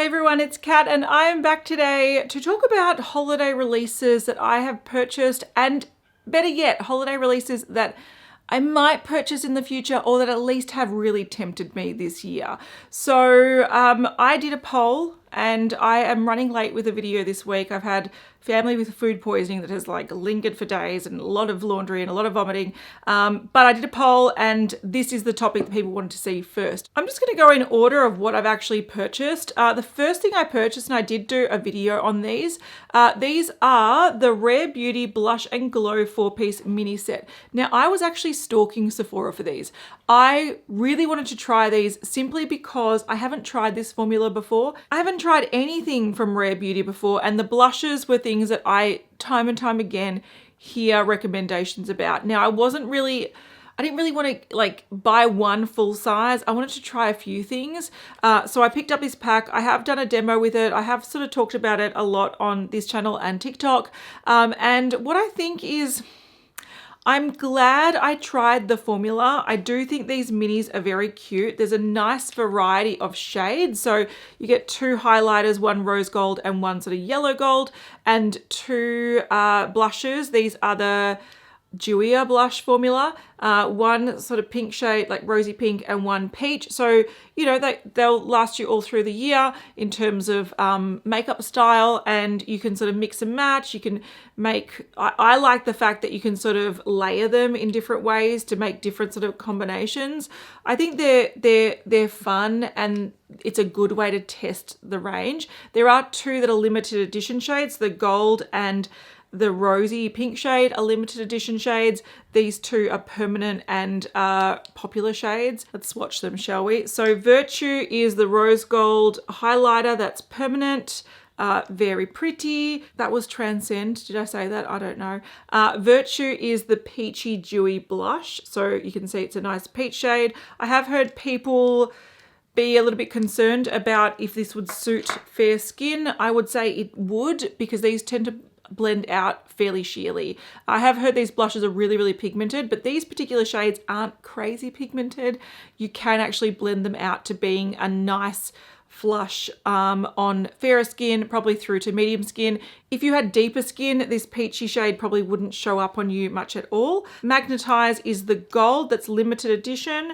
Hey everyone, it's Kat and I am back today to talk about holiday releases that I have purchased, and better yet, holiday releases that I might purchase in the future or that at least have really tempted me this year. So I did a poll and I am running late with a video this week. I've had family with food poisoning that has like lingered for days and a lot of laundry and a lot of vomiting. But I did a poll and this is the topic that people wanted to see first. I'm just going to go in order of what I've actually purchased. The first thing I purchased, and I did do a video on these are the Rare Beauty Blush and Glow 4-piece mini set. Now I was actually stalking Sephora for these. I really wanted to try these simply because I haven't tried this formula before. I haven't tried anything from Rare Beauty before, and the blushes were things that I time and time again hear recommendations about. Now I didn't really want to like buy one full size. I wanted to try a few things. So I picked up this pack. I have done a demo with it. I have sort of talked about it a lot on this channel and TikTok. And what I think is, I'm glad I tried the formula. I do think these minis are very cute. There's a nice variety of shades. So you get 2 highlighters, 1 rose gold and 1 sort of yellow gold, and 2 blushes. These are the dewier blush formula, 1 sort of pink shade like rosy pink and 1 peach. So you know they'll last you all through the year in terms of makeup style, and you can sort of mix and match. You can make, I like the fact that you can sort of layer them in different ways to make different sort of combinations. I think they're fun and it's a good way to test the range. There are 2 that are limited edition shades, the gold and the rosy pink shade are limited edition shades. These 2 are permanent and popular shades. Let's swatch them, shall we? So Virtue is the rose gold highlighter that's permanent. Very pretty. That was Transcend. Did I say that? I don't know. Virtue is the peachy dewy blush. So you can see it's a nice peach shade. I have heard people be a little bit concerned about if this would suit fair skin. I would say it would, because these tend to blend out fairly sheerly. I have heard these blushes are really, really pigmented, but these particular shades aren't crazy pigmented. You can actually blend them out to being a nice flush on fairer skin, probably through to medium skin. If you had deeper skin, this peachy shade probably wouldn't show up on you much at all. Magnetize is the gold that's limited edition.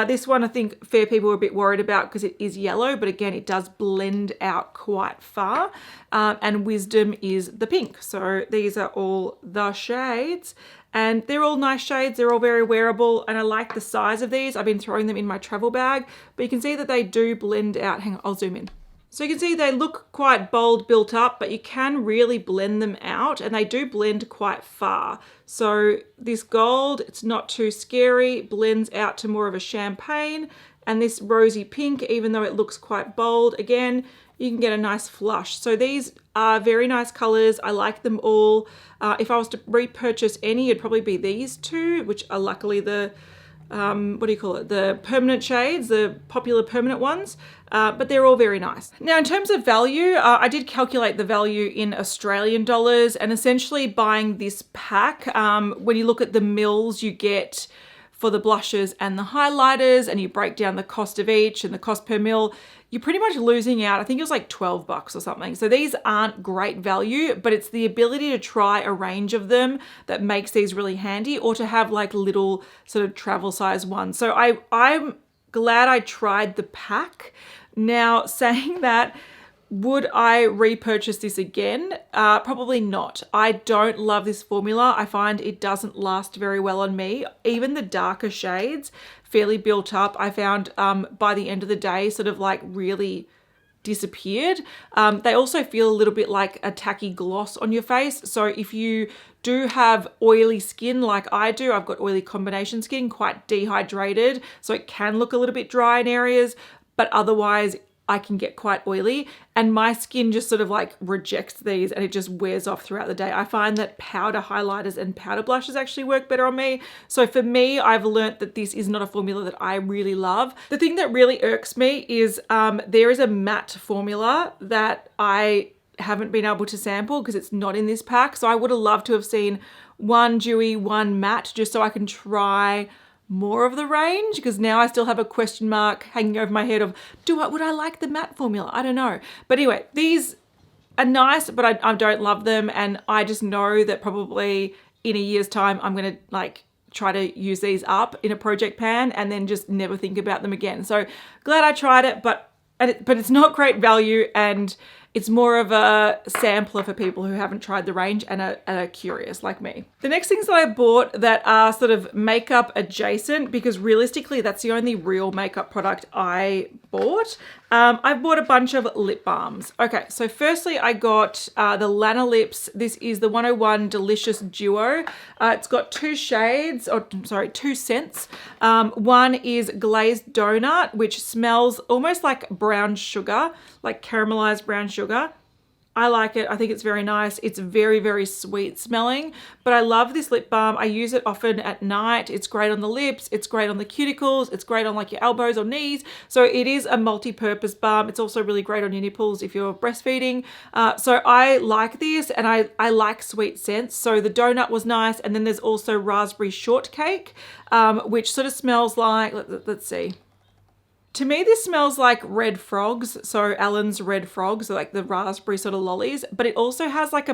This one I think fair people were a bit worried about because it is yellow, but again, it does blend out quite far. And Wisdom is the pink. So these are all the shades, and they're all nice shades. They're all very wearable, and I like the size of these. I've been throwing them in my travel bag, but you can see that they do blend out. Hang on, I'll zoom in. So you can see they look quite bold built up, but you can really blend them out, and they do blend quite far. So this gold, it's not too scary, blends out to more of a champagne, and this rosy pink, even though it looks quite bold, again, you can get a nice flush. So these are very nice colors. I like them all. If I was to repurchase any, it'd probably be these 2, which are luckily the what do you call it? The permanent shades, the popular permanent ones, but they're all very nice. Now, in terms of value, I did calculate the value in Australian dollars, and essentially buying this pack, when you look at the mils you get for the blushes and the highlighters, and you break down the cost of each and the cost per mil, you're pretty much losing out. I think it was like $12 or something. So these aren't great value, but it's the ability to try a range of them that makes these really handy, or to have like little sort of travel size ones. So I'm glad I tried the pack. Now, saying that, would I repurchase this again? Probably not. I don't love this formula. I find it doesn't last very well on me. Even the darker shades, fairly built up, I found by the end of the day sort of like really disappeared. They also feel a little bit like a tacky gloss on your face. So if you do have oily skin like I do, I've got oily combination skin, quite dehydrated, so it can look a little bit dry in areas, but otherwise I can get quite oily, and my skin just sort of like rejects these and it just wears off throughout the day. I find that powder highlighters and powder blushes actually work better on me. So for me, I've learnt that this is not a formula that I really love. The thing that really irks me is there is a matte formula that I haven't been able to sample because it's not in this pack. So I would have loved to have seen 1 dewy, 1 matte, just so I can try more of the range, because now I still have a question mark hanging over my head of, would I like the matte formula? I don't know. But anyway, these are nice, but I don't love them. And I just know that probably in a year's time, I'm going to like try to use these up in a project pan and then just never think about them again. So glad I tried it, but it's not great value, and it's more of a sampler for people who haven't tried the range and are curious like me. The next things that I bought that are sort of makeup adjacent, because realistically that's the only real makeup product I bought. I bought a bunch of lip balms. Okay, so firstly I got the Lanolips. This is the 101 Delicious Duo. It's got two scents. One is Glazed Donut, which smells almost like brown sugar, like caramelized brown sugar. I like it. I think it's very nice. It's very, very sweet smelling, but I love this lip balm. I use it often at night. It's great on the lips. It's great on the cuticles. It's great on like your elbows or knees. So it is a multi-purpose balm. It's also really great on your nipples if you're breastfeeding. So I like this, and I like sweet scents. So the donut was nice. And then there's also raspberry shortcake, which sort of smells like, let's see. To me, this smells like red frogs. So Allen's red frogs, like the raspberry sort of lollies, but it also has like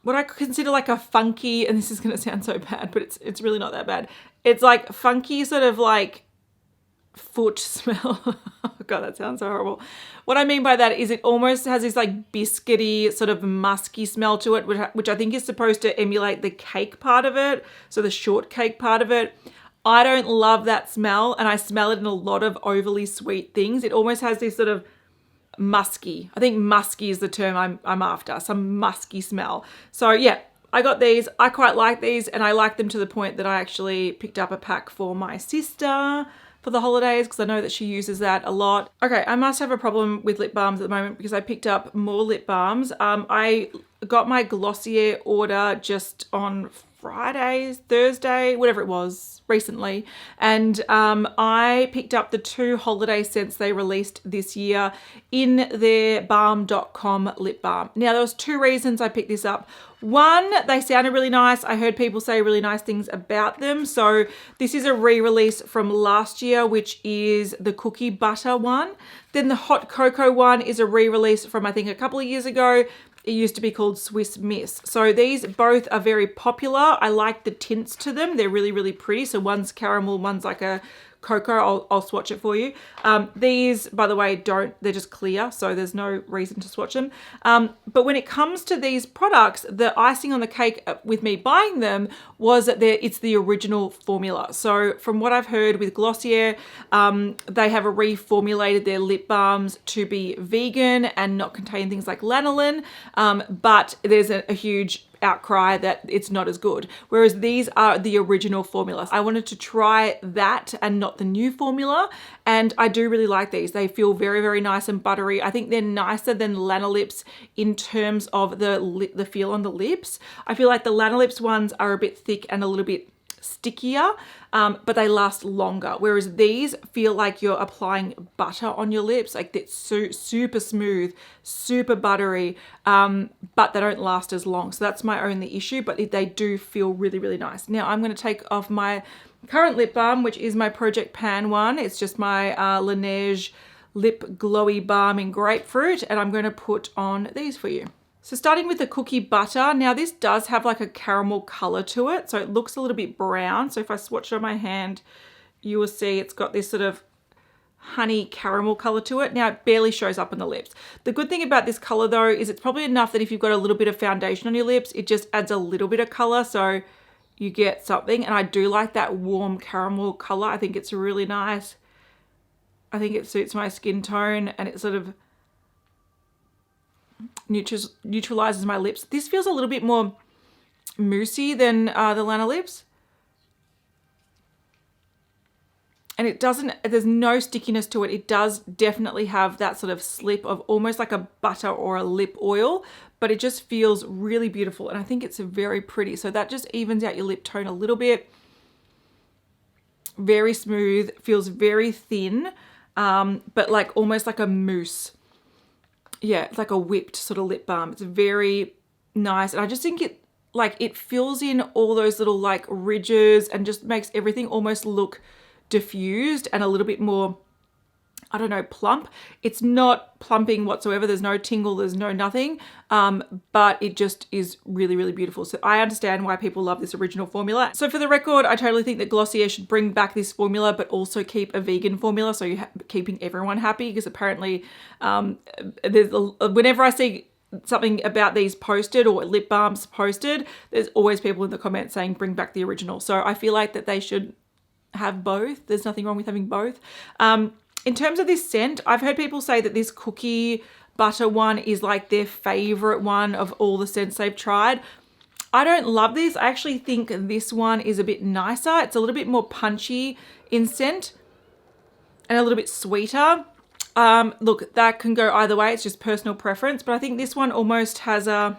what I consider like a funky, and this is going to sound so bad, but it's really not that bad. It's like funky sort of like foot smell. Oh God, that sounds so horrible. What I mean by that is it almost has this like biscuity sort of musky smell to it, which I think is supposed to emulate the cake part of it. So the shortcake part of it. I don't love that smell, and I smell it in a lot of overly sweet things. It almost has this sort of musky. I think musky is the term I'm after, some musky smell. So yeah, I got these. I quite like these, and I like them to the point that I actually picked up a pack for my sister for the holidays, because I know that she uses that a lot. Okay, I must have a problem with lip balms at the moment, because I picked up more lip balms. I got my Glossier order just on Friday, Thursday, whatever it was, recently. And I picked up the 2 holiday scents they released this year in their Balm.com lip balm. Now, there was 2 reasons I picked this up. One, they sounded really nice. I heard people say really nice things about them. So this is a re-release from last year, which is the cookie butter one. Then the hot cocoa one is a re-release from, I think, a couple of years ago. It used to be called Swiss Miss. So these both are very popular. I like the tints to them. They're really, really pretty. So one's caramel, one's like a cocoa. I'll swatch it for you. These, by the way, they're just clear, so there's no reason to swatch them. But when it comes to these products, the icing on the cake with me buying them was that it's the original formula. So from what I've heard with Glossier, they have reformulated their lip balms to be vegan and not contain things like lanolin, but there's a huge outcry that it's not as good, whereas these are the original formula. I wanted to try that and not the new formula, and I do really like these. They feel very, very nice and buttery. I think they're nicer than Lanolips in terms of the feel on the lips. I feel like the Lanolips ones are a bit thick and a little bit stickier, but they last longer, whereas these feel like you're applying butter on your lips. Like it's super smooth, super buttery, but they don't last as long. So that's my only issue, but they do feel really, really nice. Now I'm going to take off my current lip balm, which is my Project Pan one. It's just my Laneige Lip Glowy Balm in Grapefruit, and I'm going to put on these for you. So starting with the cookie butter, now this does have like a caramel color to it, so it looks a little bit brown. So if I swatch it on my hand, you will see it's got this sort of honey caramel color to it. Now it barely shows up on the lips. The good thing about this color though is it's probably enough that if you've got a little bit of foundation on your lips, it just adds a little bit of color, so you get something. And I do like that warm caramel color. I think it's really nice. I think it suits my skin tone, and it sort of neutralizes my lips. This feels a little bit more moussey than the Lanolips. And it doesn't, there's no stickiness to it. It does definitely have that sort of slip of almost like a butter or a lip oil, but it just feels really beautiful. And I think it's very pretty. So that just evens out your lip tone a little bit. Very smooth, feels very thin, but like almost like a mousse. Yeah, it's like a whipped sort of lip balm. It's very nice. And I just think like it fills in all those little like ridges and just makes everything almost look diffused and a little bit more, I don't know, plump. It's not plumping whatsoever. There's no tingle, there's no nothing, but it just is really, really beautiful. So I understand why people love this original formula. So for the record, I totally think that Glossier should bring back this formula, but also keep a vegan formula, so you're keeping everyone happy, because apparently whenever I see something about these posted or lip balms posted, there's always people in the comments saying bring back the original. So I feel like that they should have both. There's nothing wrong with having both. In terms of this scent, I've heard people say that this cookie butter one is like their favorite one of all the scents they've tried. I don't love this. I actually think this one is a bit nicer. It's a little bit more punchy in scent and a little bit sweeter. Look, that can go either way. It's just personal preference, but I think this one almost has that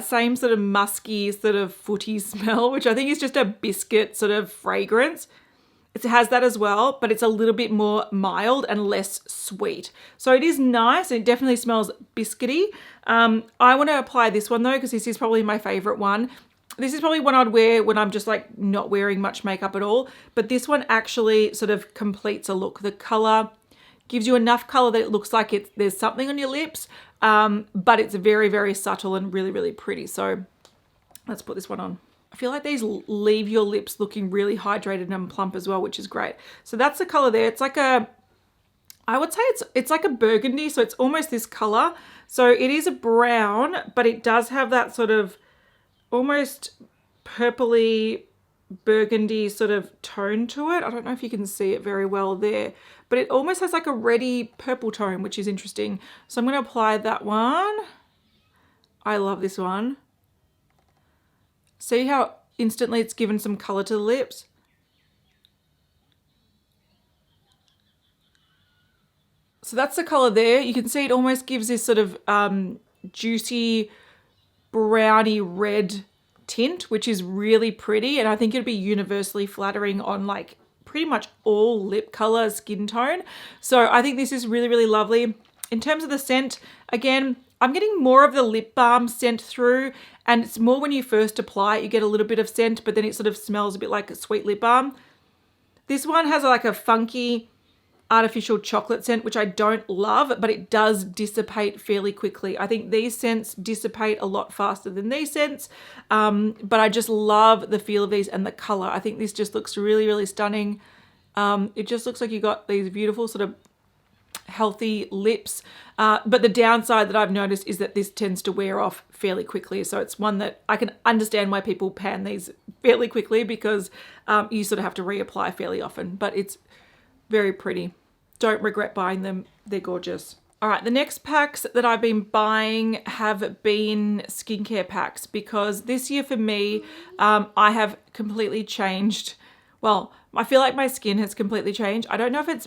same sort of musky, sort of footy smell, which I think is just a biscuit sort of fragrance. It has that as well, but it's a little bit more mild and less sweet. So it is nice. It definitely smells biscuity. I want to apply this one though, because this is probably my favorite one. This is probably one I'd wear when I'm just like not wearing much makeup at all. But this one actually sort of completes a look. The color gives you enough color that it looks like there's something on your lips, but it's very, very subtle and really, really pretty. So let's put this one on. I feel like these leave your lips looking really hydrated and plump as well, which is great. So that's the color there. It's like I would say it's like a burgundy, so it's almost this color. So it is a brown, but it does have that sort of almost purpley burgundy sort of tone to it. I don't know if you can see it very well there, but it almost has like a reddy purple tone, which is interesting. So I'm going to apply that one. I love this one. See how instantly it's given some color to the lips? So that's the color there. You can see it almost gives this sort of juicy browny red tint, which is really pretty. And I think it'd be universally flattering on like pretty much all lip color, skin tone. So I think this is really, really lovely. In terms of the scent, again, I'm getting more of the lip balm scent through, and it's more when you first apply it, you get a little bit of scent, but then it sort of smells a bit like a sweet lip balm. This one has like a funky artificial chocolate scent, which I don't love, but it does dissipate fairly quickly. I think these scents dissipate a lot faster than these scents, but I just love the feel of these and the color. I think this just looks really, really stunning. It just looks like you got these beautiful sort of healthy lips, but the downside that I've noticed is that this tends to wear off fairly quickly. So it's one that I can understand why people pan these fairly quickly, because you sort of have to reapply fairly often, but it's very pretty. Don't regret buying them. They're gorgeous. All right, the next packs that I've been buying have been skincare packs, because this year for me, I have completely changed. Well, I feel like my skin has completely changed. I don't know if it's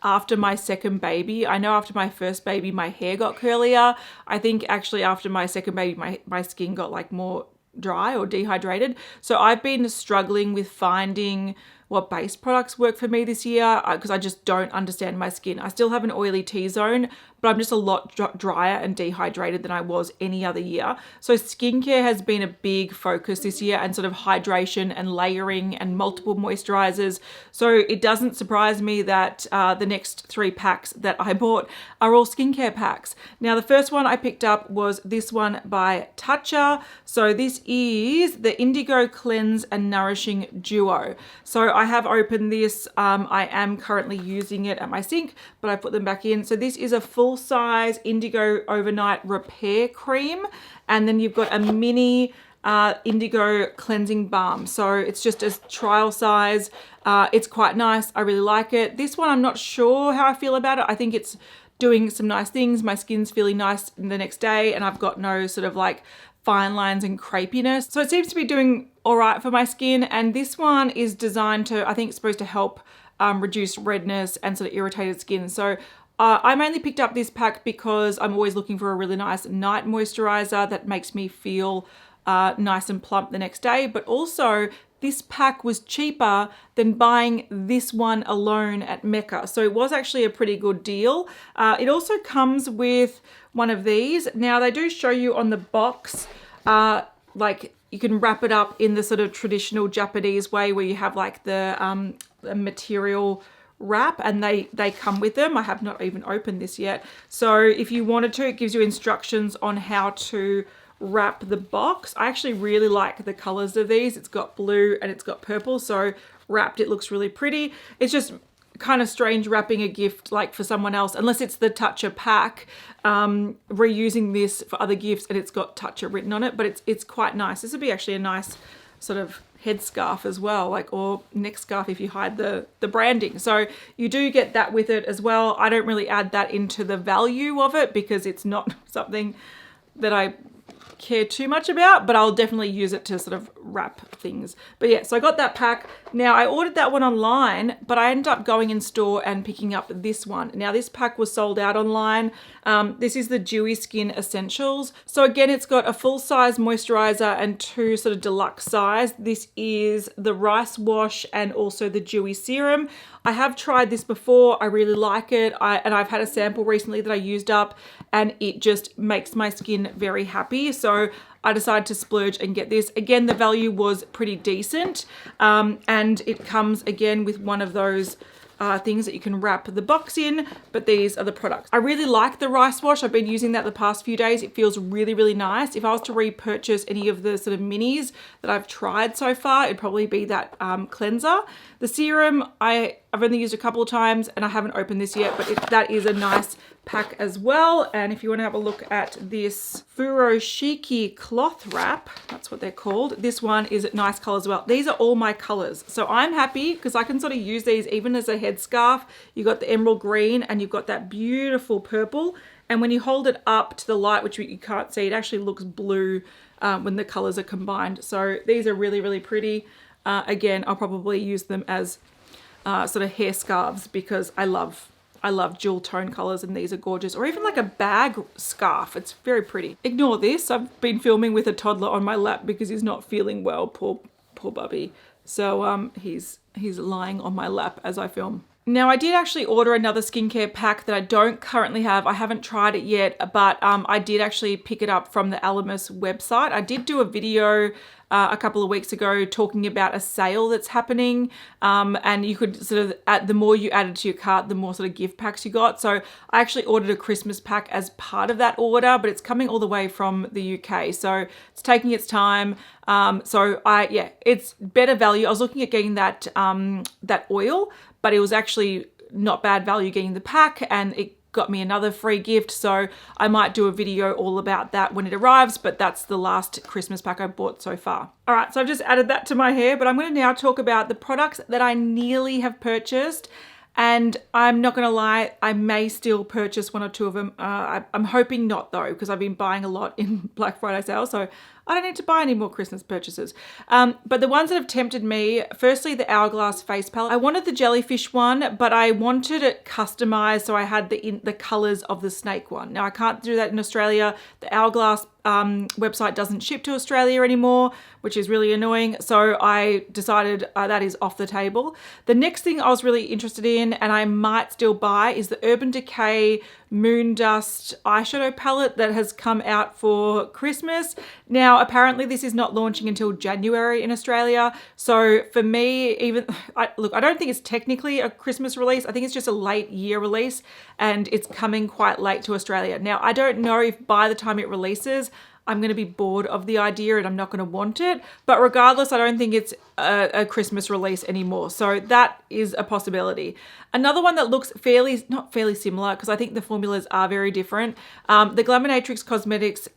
after my second baby. I know after my first baby, my hair got curlier. I think actually after my second baby, my skin got like more dry or dehydrated. So I've been struggling with finding what base products work for me this year, because I just don't understand my skin. I still have an oily T-zone, but I'm just a lot drier and dehydrated than I was any other year. So skincare has been a big focus this year, and sort of hydration and layering and multiple moisturizers. So it doesn't surprise me that the next 3 packs that I bought are all skincare packs. Now, the first one I picked up was this one by Tatcha. So this is the Indigo Cleanse and Nourishing Duo. So I have opened this. I am currently using it at my sink, but I put them back in. So this is a full-size Indigo Overnight Repair Cream, and then you've got a mini Indigo Cleansing Balm. So it's just a trial size. It's quite nice. I really like it. This one, I'm not sure how I feel about it. I think it's doing some nice things. My skin's feeling nice the next day, and I've got no sort of like fine lines and crepiness. So it seems to be doing all right for my skin. And this one is designed to, I think it's supposed to help reduce redness and sort of irritated skin. So I mainly picked up this pack because I'm always looking for a really nice night moisturizer that makes me feel nice and plump the next day. But also this pack was cheaper than buying this one alone at Mecca. So it was actually a pretty good deal. It also comes with one of these. Now they do show you on the box, like you can wrap it up in the sort of traditional Japanese way where you have like the material wrap, and they come with them. I have not even opened this yet. So if you wanted to, it gives you instructions on how to wrap the box. I actually really like the colors of these. It's got blue and it's got purple, so wrapped it looks really pretty. It's just kind of strange wrapping a gift like for someone else, unless it's the Tatcha pack, reusing this for other gifts and it's got Tatcha written on it, but it's quite nice. This would be actually a nice sort of headscarf as well, like, or neck scarf if you hide the branding. So you do get that with it as well. I don't really add that into the value of it because it's not something that I care too much about, but I'll definitely use it to sort of wrap things. But yeah, so I got that pack. Now I ordered that one online, but I ended up going in store and picking up this one. Now this pack was sold out online. This is the Dewy Skin Essentials. So again, it's got a full size moisturizer and two sort of deluxe size. This is the rice wash and also the dewy serum. I have tried this before. I really like it. And I've had a sample recently that I used up and it just makes my skin very happy. So I decided to splurge and get this. Again, the value was pretty decent. And it comes again with one of those things that you can wrap the box in, but these are the products. I really like the rice wash. I've been using that the past few days. It feels really, really nice. If I was to repurchase any of the sort of minis that I've tried so far, it'd probably be that cleanser. The serum, I've only used a couple of times and I haven't opened this yet, but that is a nice pack as well. And if you want to have a look at this Furoshiki cloth wrap, that's what they're called. This one is a nice color as well. These are all my colors. So I'm happy because I can sort of use these even as a headscarf. You've got the emerald green and you've got that beautiful purple. And when you hold it up to the light, which you can't see, it actually looks blue when the colors are combined. So these are really, really pretty. Again, I'll probably use them as sort of hair scarves because I love dual tone colors and these are gorgeous. Or even like a bag scarf. It's very pretty. Ignore this. I've been filming with a toddler on my lap because he's not feeling well. Poor Bobbi. So he's lying on my lap as I film. Now I did actually order another skincare pack that I don't currently have. I haven't tried it yet, but I did actually pick it up from the Elemis website. I did do a video a couple of weeks ago talking about a sale that's happening, and you could sort of add, the more you added to your cart, the more sort of gift packs you got. So I actually ordered a Christmas pack as part of that order, but it's coming all the way from the UK, so it's taking its time. Yeah, it's better value. I was looking at getting that that oil, but it was actually not bad value getting the pack, and it got me another free gift. So I might do a video all about that when it arrives, but that's the last Christmas pack I bought so far. All right, so I've just added that to my hair, but I'm going to now talk about the products that I nearly have purchased. And I'm not going to lie, I may still purchase one or two of them. I'm hoping not though, because I've been buying a lot in Black Friday sale, so I don't need to buy any more Christmas purchases. But the ones that have tempted me, firstly, the Hourglass face palette. I wanted the jellyfish one, but I wanted it customized, so I had the colors of the snake one. Now I can't do that in Australia. The Hourglass website doesn't ship to Australia anymore, which is really annoying. So I decided that is off the table. The next thing I was really interested in, and I might still buy, is the Urban Decay Moondust eyeshadow palette that has come out for Christmas. Now, apparently this is not launching until January in Australia. So for me, look, I don't think it's technically a Christmas release. I think it's just a late year release and it's coming quite late to Australia. Now, I don't know if by the time it releases, I'm going to be bored of the idea and I'm not going to want it. But regardless, I don't think it's a Christmas release anymore. So that is a possibility. Another one that looks not fairly similar, because I think the formulas are very different. The Glaminatrix Cosmetics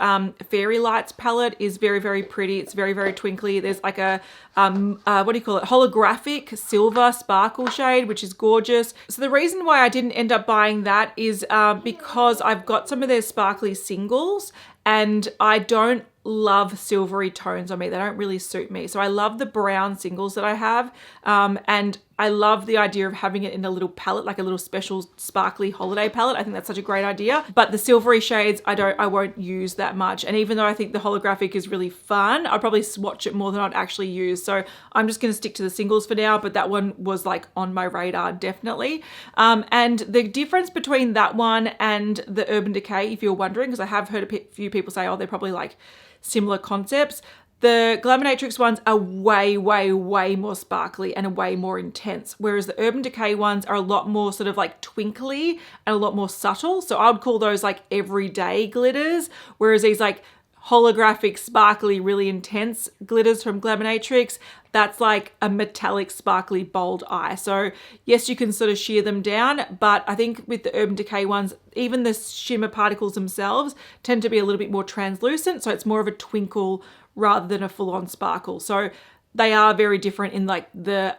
Fairy Lights palette is very, very pretty. It's very, very twinkly. There's like a, what do you call it? Holographic silver sparkle shade, which is gorgeous. So the reason why I didn't end up buying that is because I've got some of their sparkly singles and I don't love silvery tones on me. They don't really suit me. So I love the brown singles that I have. And I love the idea of having it in a little palette, like a little special sparkly holiday palette. I think that's such a great idea. But the silvery shades, I won't use that much. And even though I think the holographic is really fun, I'll probably swatch it more than I'd actually use. So I'm just going to stick to the singles for now, but that one was like on my radar, definitely. And the difference between that one and the Urban Decay, if you're wondering, because I have heard a few people say, oh, they're probably like similar concepts. The Glaminatrix ones are way, way, way more sparkly and way more intense, whereas the Urban Decay ones are a lot more sort of like twinkly and a lot more subtle. So I would call those like everyday glitters, whereas these like holographic, sparkly, really intense glitters from Glaminatrix, that's like a metallic, sparkly, bold eye. So yes, you can sort of sheer them down, but I think with the Urban Decay ones, even the shimmer particles themselves tend to be a little bit more translucent. So it's more of a twinkle rather than a full-on sparkle. So they are very different in like the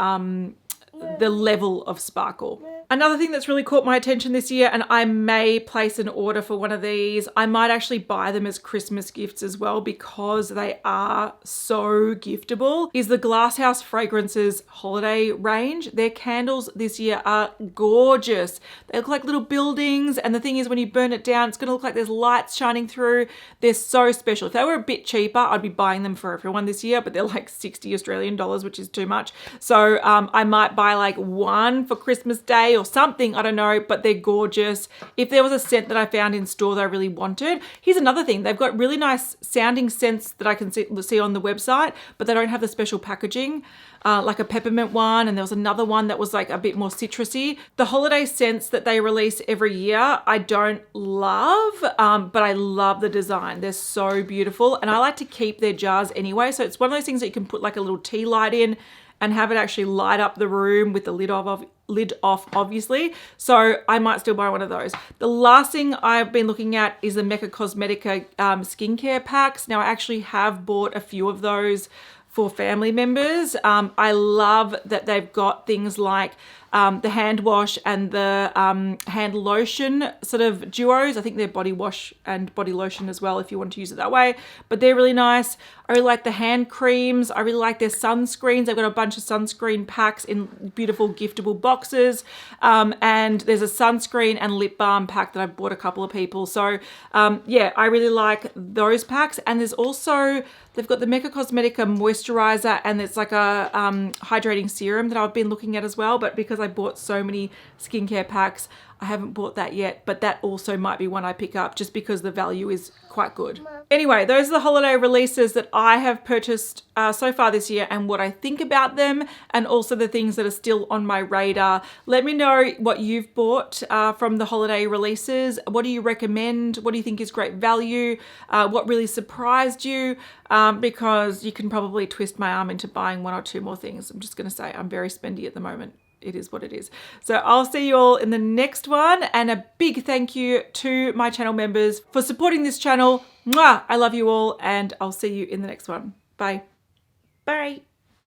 level of sparkle. Another thing that's really caught my attention this year, and I may place an order for one of these, I might actually buy them as Christmas gifts as well because they are so giftable, is the Glasshouse Fragrances holiday range. Their candles this year are gorgeous. They look like little buildings, and the thing is when you burn it down, it's going to look like there's lights shining through. They're so special. If they were a bit cheaper, I'd be buying them for everyone this year, but they're like 60 Australian dollars, which is too much. So I might buy like one for Christmas Day or something, I don't know, but they're gorgeous. If there was a scent that I found in store that I really wanted, here's another thing. They've got really nice sounding scents that I can see on the website, but they don't have the special packaging, like a peppermint one, and there was another one that was like a bit more citrusy. The holiday scents that they release every year, I don't love, but I love the design. They're so beautiful, and I like to keep their jars anyway, so it's one of those things that you can put like a little tea light in and have it actually light up the room with the lid off, obviously. So I might still buy one of those. The last thing I've been looking at is the Mecca Cosmetica skincare packs. Now I actually have bought a few of those for family members. I love that they've got things like the hand wash and the hand lotion sort of duos. I think they're body wash and body lotion as well if you want to use it that way, but they're really nice. I really like the hand creams. I really like their sunscreens. They've got a bunch of sunscreen packs in beautiful giftable boxes. And there's a sunscreen and lip balm pack that I've bought a couple of people. So yeah, I really like those packs. And there's also, they've got the Mecca Cosmetica moisturizer, and it's like a hydrating serum that I've been looking at as well. But because I bought so many skincare packs, I haven't bought that yet, but that also might be one I pick up just because the value is quite good. Anyway, those are the holiday releases that I have purchased so far this year and what I think about them, and also the things that are still on my radar. Let me know what you've bought from the holiday releases. What do you recommend? What do you think is great value? What really surprised you? Because you can probably twist my arm into buying one or two more things. I'm just going to say I'm very spendy at the moment. It is what it is. So I'll see you all in the next one, and a big thank you to my channel members for supporting this channel. Mwah! I love you all, and I'll see you in the next one. Bye. Bye.